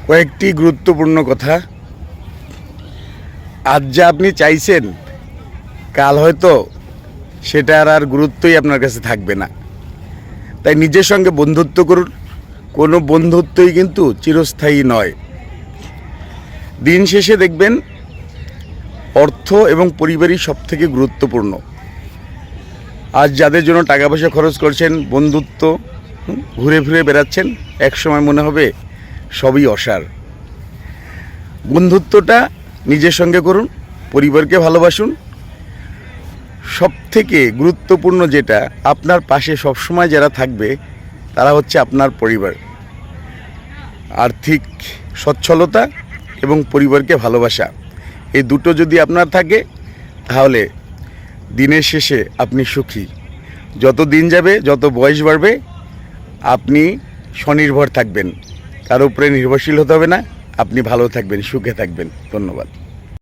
কয়েকটি গুরুত্বপূর্ণ কথা। আজ যা আপনি চাইছেন কাল হয়তো সেটার আর গুরুত্বই আপনার কাছে থাকবে না। তাই নিজের সঙ্গে বন্ধুত্ব করুন। কোনো বন্ধুত্বই কিন্তু চিরস্থায়ী নয়। দিন শেষে দেখবেন অর্থ এবং পরিবারই সবথেকে গুরুত্বপূর্ণ। আজ যাদের জন্য টাকা পয়সা খরচ করছেন, বন্ধুত্ব ঘুরে ফিরে বেড়াচ্ছেন, একসময় মনে হবে সবই অসার। বন্ধুত্বটা নিজের সঙ্গে করুন, পরিবারকে ভালোবাসুন। সবথেকে গুরুত্বপূর্ণ যেটা, আপনার পাশে সবসময় যারা থাকবে তারা হচ্ছে আপনার পরিবার। আর্থিক সচ্ছলতা এবং পরিবারকে ভালোবাসা, এই দুটো যদি আপনার থাকে তাহলে দিনের শেষে আপনি সুখী। যত দিন যাবে, যত বয়স বাড়বে, আপনি স্বনির্ভর থাকবেন, কারো উপরে নির্ভরশীল হতে হবে না। আপনি ভালো থাকবেন, সুখে থাকবেন। ধন্যবাদ।